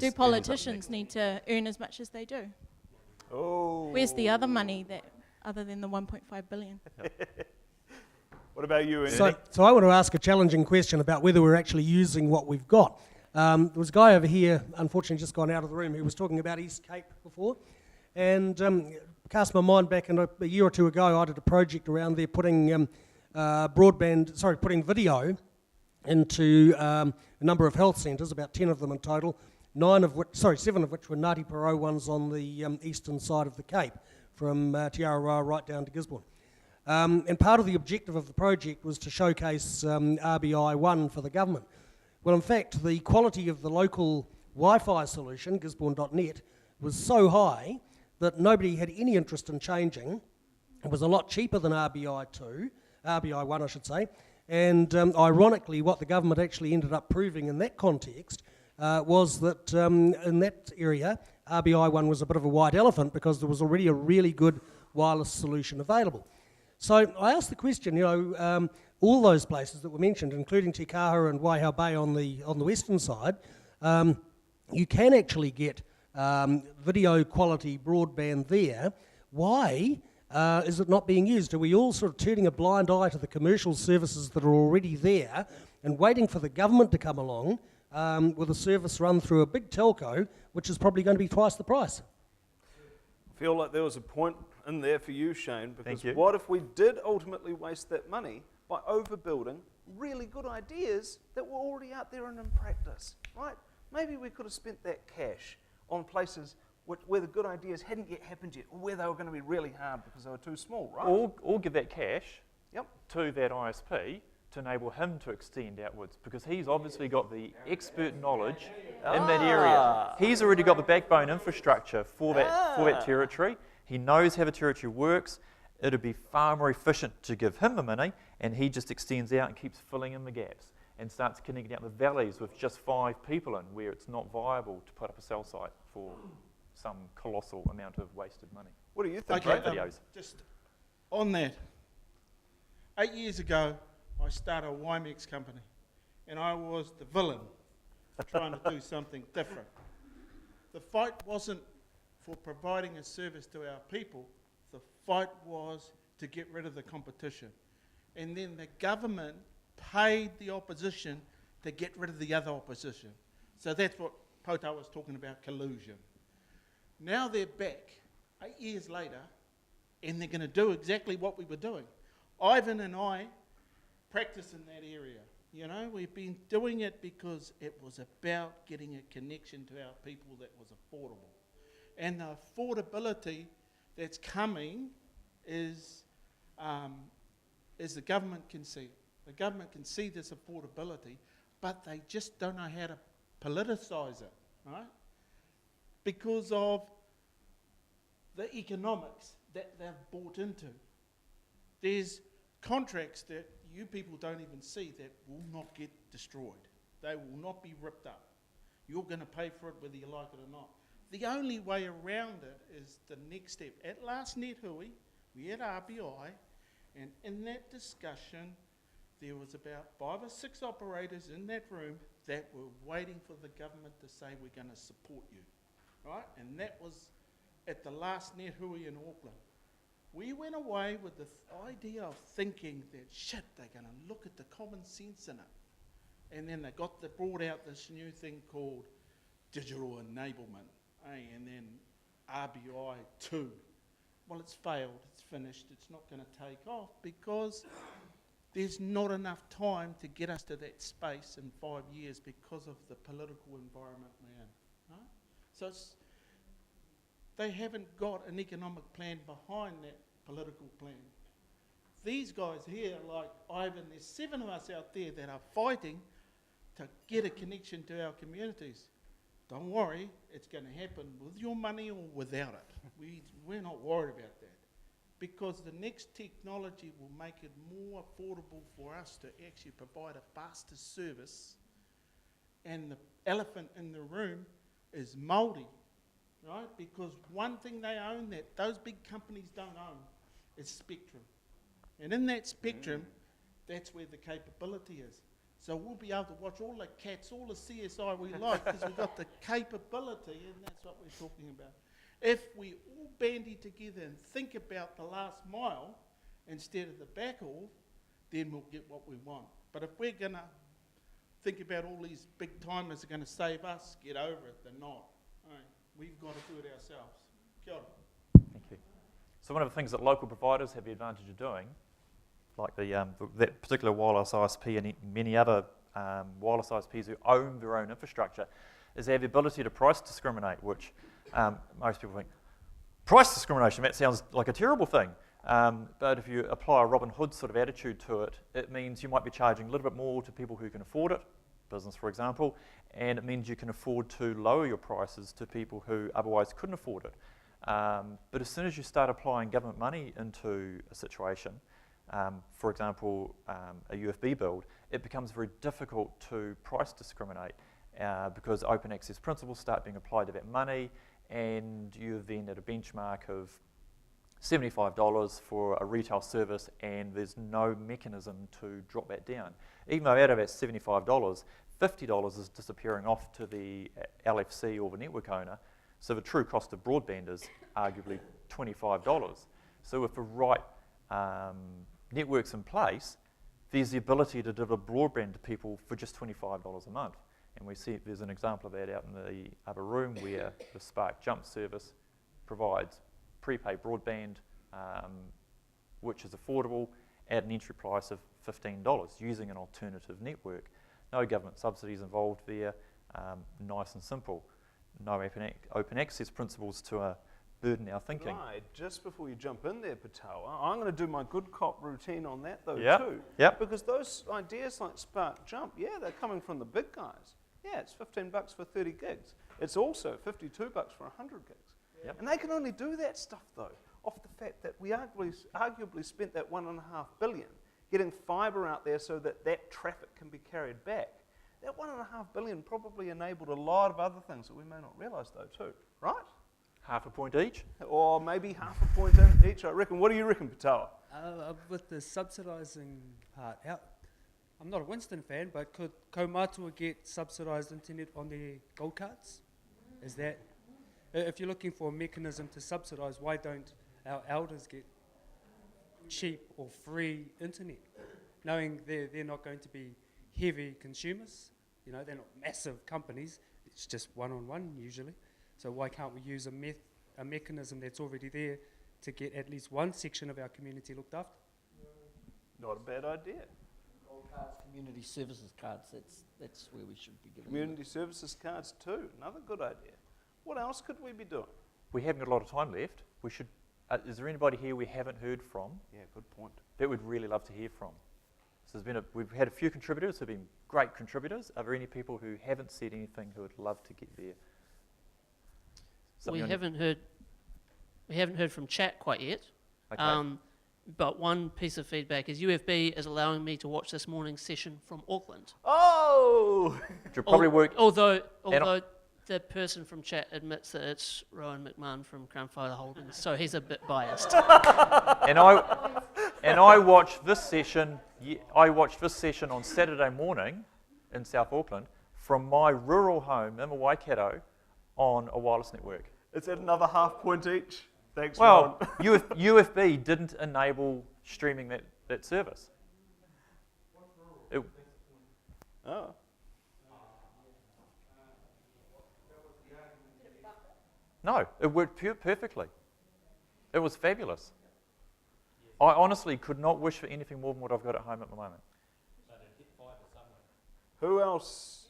Do politicians need to earn as much as they do? Oh. Where's the other money that, other than the 1.5 billion? What about you, Ernie? So I want to ask a challenging question about whether we're actually using what we've got. There was a guy over here, unfortunately just gone out of the room, who was talking about East Cape before, and cast my mind back, and a year or two ago I did a project around there putting putting video into a number of health centres, about 10 of them in total, 7 of which were Ngāti Porou ones on the eastern side of the Cape, from Te Arawa right down to Gisborne. And part of the objective of the project was to showcase RBI 1 for the government. Well, in fact, the quality of the local Wi-Fi solution, Gisborne.net, was so high that nobody had any interest in changing. It was a lot cheaper than RBI 1, I should say. And ironically, what the government actually ended up proving in that context was that in that area, RBI 1 was a bit of a white elephant because there was already a really good wireless solution available. So I asked the question, all those places that were mentioned, including Te Kaha and Waihao Bay on the western side, you can actually get video quality broadband there. Why is it not being used? Are we all sort of turning a blind eye to the commercial services that are already there and waiting for the government to come along with a service run through a big telco, which is probably going to be twice the price? I feel like there was a point in there for you, Shane, because what if we did ultimately waste that money by overbuilding really good ideas that were already out there and in practice, right? Maybe we could have spent that cash on places where the good ideas hadn't yet happened yet, or where they were going to be really hard because they were too small, right? Or give that cash Yep. to that ISP to enable him to extend outwards, because he's obviously got the expert knowledge in that area. He's already got the backbone infrastructure for that territory. He knows how the territory works. It'd be far more efficient to give him the money, and he just extends out and keeps filling in the gaps and starts connecting out the valleys with just 5 people in, where it's not viable to put up a cell site for some colossal amount of wasted money. What do you think? Okay, videos. just on that, 8 years ago, I started a Wimex company, and I was the villain trying to do something different. The fight wasn't for providing a service to our people. The fight was to get rid of the competition. And then the government paid the opposition to get rid of the other opposition. So that's what Poto was talking about, collusion. Now they're back 8 years later, and they're going to do exactly what we were doing. Ivan and I practice in that area. You know, we've been doing it because it was about getting a connection to our people that was affordable. And the affordability that's coming is the government can see it. The government can see this affordability, but they just don't know how to politicise it, right? Because of the economics that they've bought into. There's contracts that you people don't even see that will not get destroyed. They will not be ripped up. You're going to pay for it whether you like it or not. The only way around it is the next step. At last Nethui, we had RBI, and in that discussion, there was about 5 or 6 operators in that room that were waiting for the government to say, we're going to support you, right? And that was at the last Nethui in Auckland. We went away with the idea of thinking that, shit, they're going to look at the common sense in it. And then they brought out this new thing called digital enablement, and then RBI 2. Well, it's failed, it's finished, it's not going to take off because there's not enough time to get us to that space in 5 years because of the political environment we're in. Right? So they haven't got an economic plan behind that political plan. These guys here, like Ivan, there's 7 of us out there that are fighting to get a connection to our communities. Don't worry, it's going to happen with your money or without it. We're not worried about that. Because the next technology will make it more affordable for us to actually provide a faster service. And the elephant in the room is Māori, right? Because one thing they own that those big companies don't own is spectrum. And in that spectrum, that's where the capability is. So we'll be able to watch all the cats, all the CSI we like, because we've got the capability, and that's what we're talking about. If we all bandy together and think about the last mile instead of the backhaul, then we'll get what we want. But if we're going to think about all these big timers are going to save us, get over it, they're not. Right. We've got to do it ourselves. Kia ora. Thank you. So one of the things that local providers have the advantage of doing, like that particular wireless ISP and many other wireless ISPs who own their own infrastructure, is they have the ability to price discriminate, which most people think, price discrimination, that sounds like a terrible thing. But if you apply a Robin Hood sort of attitude to it, it means you might be charging a little bit more to people who can afford it, business for example, and it means you can afford to lower your prices to people who otherwise couldn't afford it. But as soon as you start applying government money into a situation, for example, a UFB build, it becomes very difficult to price discriminate because open access principles start being applied to that money, and you're then at a benchmark of $75 for a retail service, and there's no mechanism to drop that down. Even though out of that $75, $50 is disappearing off to the LFC or the network owner, so the true cost of broadband is arguably $25. So with the right networks in place, there's the ability to deliver broadband to people for just $25 a month. And we see there's an example of that out in the other room where the Spark Jump service provides prepaid broadband, which is affordable at an entry price of $15 using an alternative network. No government subsidies involved there, nice and simple. no open access principles to burden our thinking. Right, just before you jump in there, Patawa, I'm going to do my good cop routine on that though too. Yep. Because those ideas like Spark Jump, yeah, they're coming from the big guys. Yeah, it's $15 for 30 gigs. It's also $52 for 100 gigs. Yep. And they can only do that stuff though, off the fact that we arguably spent that $1.5 billion getting fibre out there so that that traffic can be carried back. That $1.5 billion probably enabled a lot of other things that we may not realise though too, right? Half a point each? Or maybe half a point in each, I reckon. What do you reckon, Patawa? With the subsidising part, I'm not a Winston fan, but could Kaumātua get subsidised internet on their gold cards? Is that, if you're looking for a mechanism to subsidise, why don't our elders get cheap or free internet, knowing they're not going to be heavy consumers? You know, they're not massive companies. It's just one-on-one usually. So why can't we use a mechanism that's already there to get at least one section of our community looked after? Not a bad idea. Gold cards, community services cards, that's where we should be giving Community services cards too, another good idea. What else could we be doing? We haven't got a lot of time left. We should. Is there anybody here we haven't heard from? Yeah, good point. That we'd really love to hear from. So we've had a few contributors who've been great contributors. Are there any people who haven't said anything who would love to get there? We haven't heard from chat quite yet. Okay. But one piece of feedback is UFB is allowing me to watch this morning's session from Auckland. Oh! Which will probably work. Although the person from chat admits that it's Rowan McMahon from Crown Fighter Holdings, so he's a bit biased. and I watched this session. I watched this session on Saturday morning in South Auckland from my rural home in Waikato on a wireless network. Is that another half point each? Thanks, well, Ron. UFB didn't enable streaming that service. Oh. No, it worked perfectly. It was fabulous. I honestly could not wish for anything more than what I've got at home at the moment. Who else?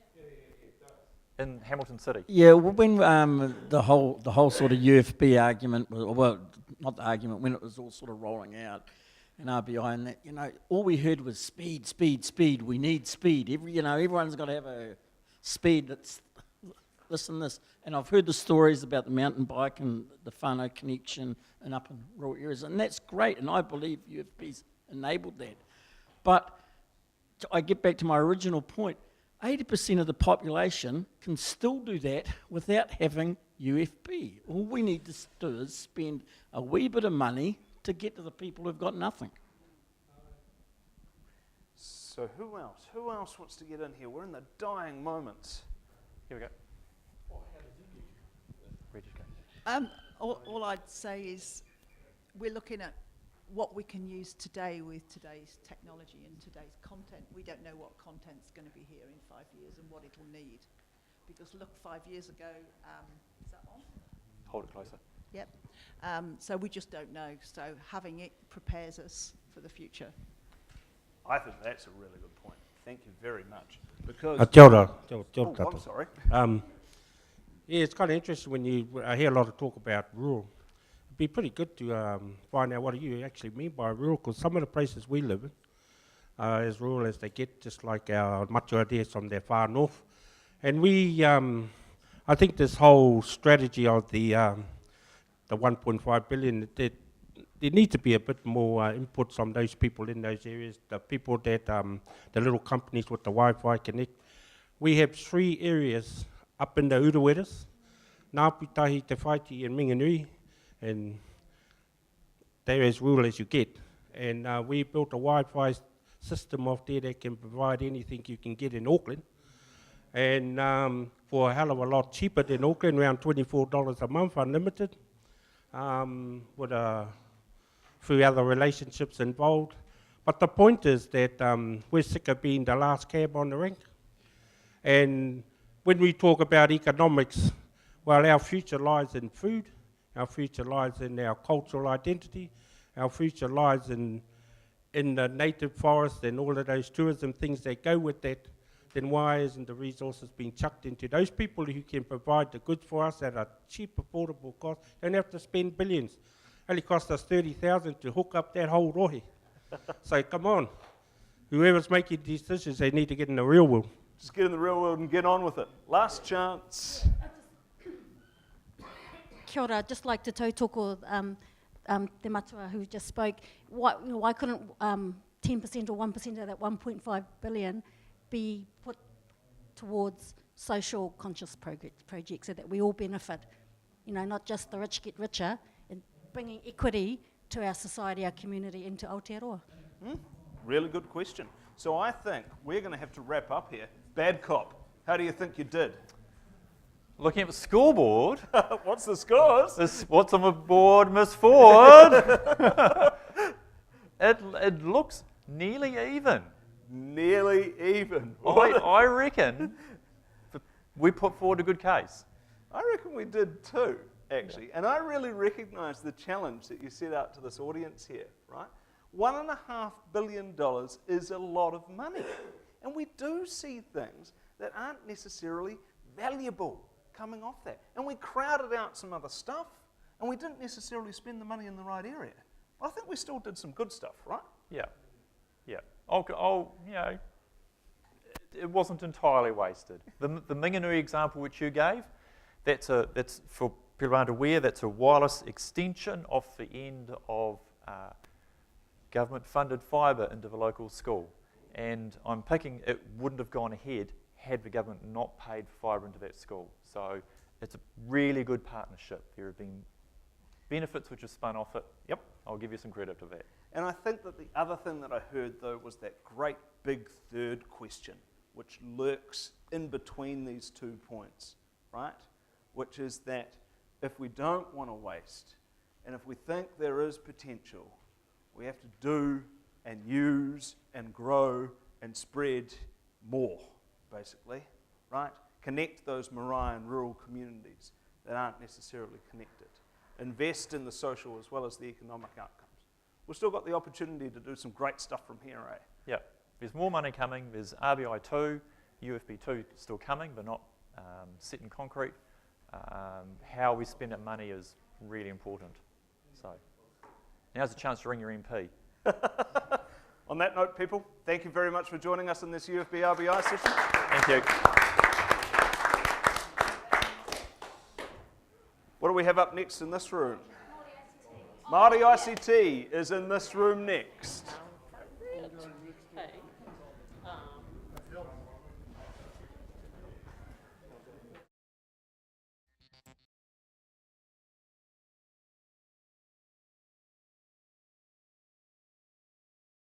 In Hamilton City. Yeah, well, when the whole sort of UFB argument, well, not the argument, when it was all sort of rolling out, and RBI and that, you know, all we heard was speed, speed, speed. We need speed. Everyone's got to have a speed that's this and this. And I've heard the stories about the mountain bike and the whānau connection and up in rural areas, and that's great. And I believe UFB's enabled that. But I get back to my original point. 80% of the population can still do that without having UFB. All we need to do is spend a wee bit of money to get to the people who've got nothing. So who else? Who else wants to get in here? We're in the dying moments. Here we go. All I'd say is we're looking at what we can use today with today's technology and today's content. We don't know what content's going to be here in 5 years and what it'll need. Because look, 5 years ago, is that on? Hold it closer. Yep. So we just don't know. So having it prepares us for the future. I think that's a really good point. Thank you very much. Because I'm sorry. Yeah, it's kind of interesting when I hear a lot of talk about rural. It'd be pretty good to find out what you actually mean by rural, because some of the places we live in are as rural as they get, just like our matua there from their far north. And we, I think this whole strategy of the 1.5 billion, there needs to be a bit more input from those people in those areas, the people that, the little companies with the Wi-Fi connect. We have 3 areas up in the Uruweras, Ngāputahi, Te Whaiti and Minganui, and they're as rural as you get. And we built a Wi-Fi system off there that can provide anything you can get in Auckland. And for a hell of a lot cheaper than Auckland, around $24 a month, unlimited, with a few other relationships involved. But the point is that we're sick of being the last cab on the rank. And when we talk about economics, well, our future lies in food, our future lies in our cultural identity, our future lies in the native forest and all of those tourism things that go with that. then why isn't the resources being chucked into those people who can provide the goods for us at a cheap, affordable cost? Don't have to spend billions. Only cost us 30,000 to hook up that whole rohe. So come on, whoever's making these decisions, they need to get in the real world. Just get in the real world and get on with it. Last chance. Kia ora, I'd just like to tautoko te matua who just spoke. Why couldn't 10% or 1% of that 1.5 billion be put towards social conscious projects so that we all benefit? Not just the rich get richer, and bringing equity to our society, our community, into Aotearoa. Really good question. So I think we're going to have to wrap up here. Bad cop, how do you think you did? Looking at the scoreboard. What's the scores? What's on the board, Miss Ford? It looks nearly even. Nearly even. I reckon we put forward a good case. I reckon we did too, actually. And I really recognise the challenge that you set out to this audience here, right? $1.5 billion is a lot of money. And we do see things that aren't necessarily valuable coming off that. And we crowded out some other stuff, and we didn't necessarily spend the money in the right area. But I think we still did some good stuff, right? Yeah. It wasn't entirely wasted. The Minganui example which you gave, that's for people who aren't aware, that's a wireless extension off the end of government-funded fibre into the local school. And I'm picking it wouldn't have gone ahead had the government not paid for fibre into that school. So it's a really good partnership. There have been benefits which have spun off it. Yep. I'll give you some credit for that. And I think that the other thing that I heard, though, was that great big third question, which lurks in between these 2 points, right? Which is that if we don't want to waste, and if we think there is potential, we have to do and use and grow and spread more, basically, right? Connect those Marai and rural communities that aren't necessarily connected. Invest in the social as well as the economic outcomes. We've still got the opportunity to do some great stuff from here, eh? Yeah, there's more money coming. There's RBI 2, UFB 2 still coming, but not set in concrete. How we spend that money is really important. So now's a chance to ring your MP. On that note, people, thank you very much for joining us in this UFB RBI session. Thank you. What do we have up next in this room? Māori ICT is in this room next.